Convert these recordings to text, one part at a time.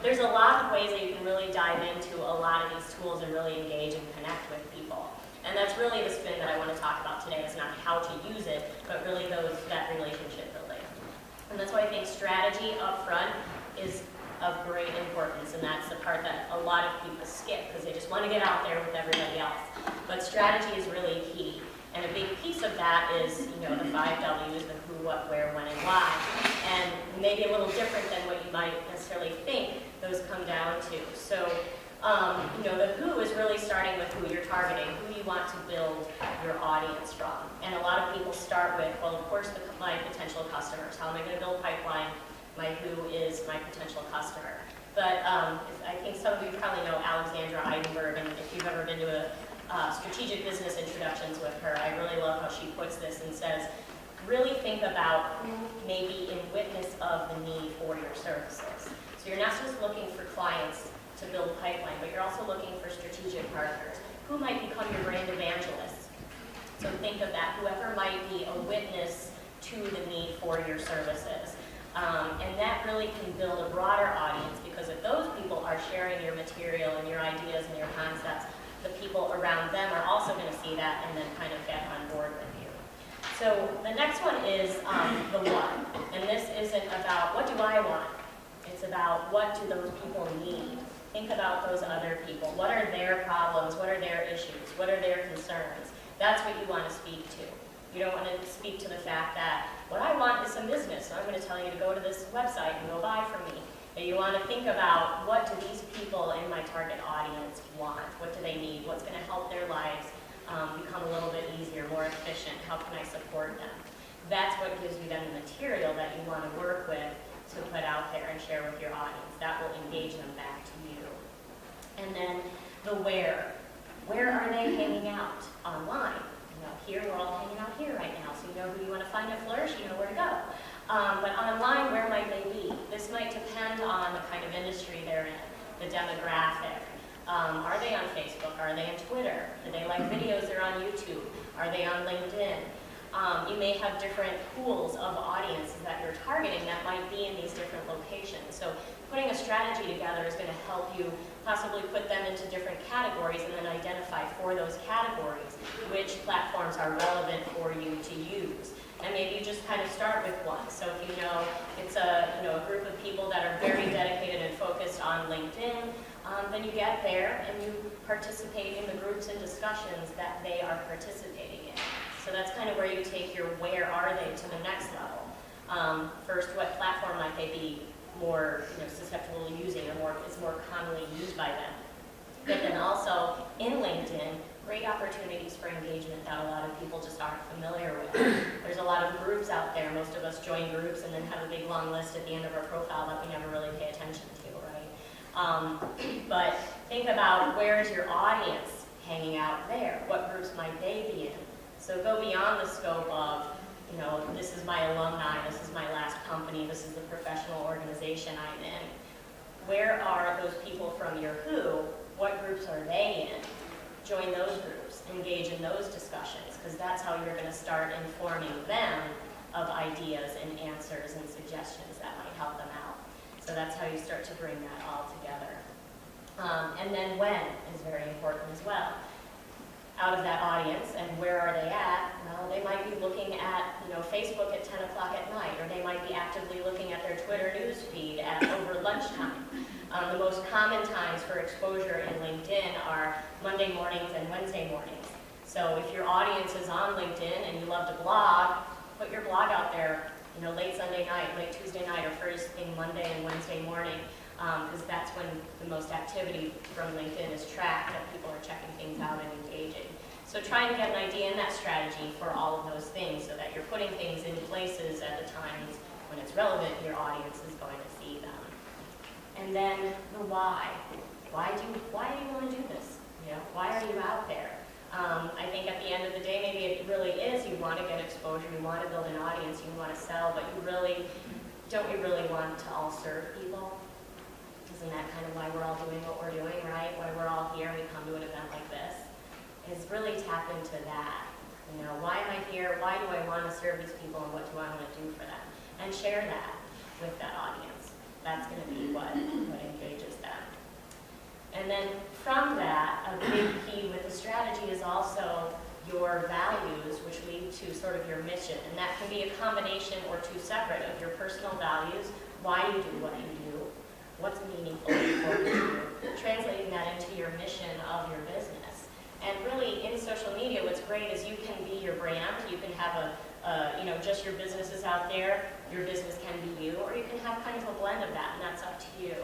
there's a lot of ways that you can really dive into a lot of these tools and really engage and connect with people. And that's really the spin that I want to talk about today, is not how to use it, but really that relationship building. And that's why I think strategy up front is of great importance, and that's the part that a lot of people skip because they just want to get out there with everybody else. But strategy is really key. And a big piece of that is, the 5 W's, the who, what, where, when, and why. And maybe a little different than what you might necessarily think those come down to. So, the who is really starting with who you're targeting, who you want to build your audience from. And a lot of people start with, well, of course, my potential customers. How am I going to build pipeline? My who is my potential customer. But I think some of you probably know Alexandra Eidenberg, and if you've ever been to a strategic business introductions with her, I really love how she puts this and says, really think about who may be in witness of the need for your services. So you're not just looking for clients to build pipeline, but you're also looking for strategic partners. Who might become your brand evangelists? So think of that, whoever might be a witness to the need for your services. And that really can build a broader audience, because if those people are sharing your material and your ideas and your concepts, the people around them are also going to see that and then kind of get on board with you. So the next one is the what. And this isn't about what do I want. It's about what do those people need. Think about those other people. What are their problems? What are their issues? What are their concerns? That's what you want to speak to. You don't want to speak to the fact that what I want is some business, so I'm going to tell you to go to this website and go buy from me. And you want to think about, what do these people in my target audience want? What do they need? What's going to help their lives become a little bit easier, more efficient? How can I support them? That's what gives you then the material that you want to work with to put out there and share with your audience. That will engage them back to you. And then the where. Where are they hanging out? Online. Here, we're all hanging out here right now, so you know who you want to find at Flourish, you know where to go. But online, where might they be? This might depend on the kind of industry they're in, the demographic. Are they on Facebook? Are they on Twitter? Do they like videos? They're on YouTube. Are they on LinkedIn? You may have different pools of audiences that you're targeting that might be in these different locations. So putting a strategy together is going to help you possibly put them into different categories and then identify for those categories which platforms are relevant for you to use. And maybe you just kind of start with one. So if you know it's a group of people that are very dedicated and focused on LinkedIn, then you get there and you participate in the groups and discussions that they are participating in. So that's kind of where you take your where are they to the next level. First, what platform might they be more susceptible to using, or is more commonly used by them? But then also in LinkedIn, great opportunities for engagement that a lot of people just aren't familiar with. There's a lot of groups out there. Most of us join groups and then have a big long list at the end of our profile that we never really pay attention to, right? But think about, where is your audience hanging out there? What groups might they be in? So go beyond the scope of, this is my alumni, this is my last company, this is the professional organization I'm in. Where are those people from your who? What groups are they in? Join those groups, engage in those discussions, because that's how you're going to start informing them of ideas and answers and suggestions that might help them out. So that's how you start to bring that all together. And then when is very important as well. Out of that audience, and where are they at? Well, they might be looking at Facebook at 10 o'clock at night, or they might be actively looking at their Twitter news feed over lunchtime. The most common times for exposure in LinkedIn are Monday mornings and Wednesday mornings. So if your audience is on LinkedIn and you love to blog, put your blog out there late Sunday night, late Tuesday night, or first thing Monday and Wednesday morning, because that's when the most activity from LinkedIn is tracked, that people are checking things out and engaging. So trying to get an idea in that strategy for all of those things, so that you're putting things in places at the times when it's relevant, your audience is going to see them. And then the why. Why do you want to do this? Why are you out there? I think at the end of the day, maybe it really is you want to get exposure, you want to build an audience, you want to sell, but don't we really want to all serve people? Isn't that kind of why we're all doing what we're doing, right? Why we're all here and we come to an event like this? Is really tap into that. Why am I here? Why do I want to serve these people, and what do I want to do for them? And share that with that audience. That's going to be what engages them. And then from that, a big key with the strategy is also your values, which lead to sort of your mission. And that can be a combination or two separate of your personal values, why you do what you do, what's meaningful and important to you, translating that into your mission of your business. And really, in social media, what's great is you can be your brand. You can have just your businesses out there. Your business can be you, or you can have kind of a blend of that, and that's up to you.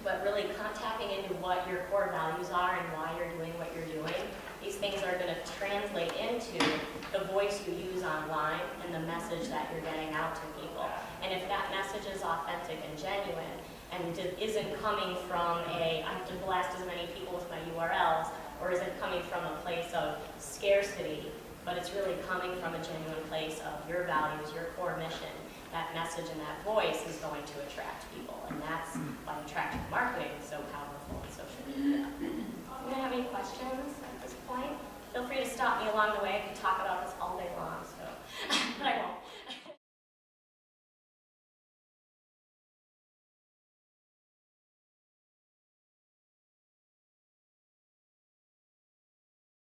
But really tapping into what your core values are and why you're doing what you're doing. These things are going to translate into the voice you use online and the message that you're getting out to people. And if that message is authentic and genuine and isn't coming from I have to blast as many people with my URLs, or isn't coming from a place of scarcity, but it's really coming from a genuine place of your values, your core mission, that message and that voice is going to attract people. And that's why attractive marketing is so powerful in social media. Do you have any questions at this point? Feel free to stop me along the way. I could talk about this all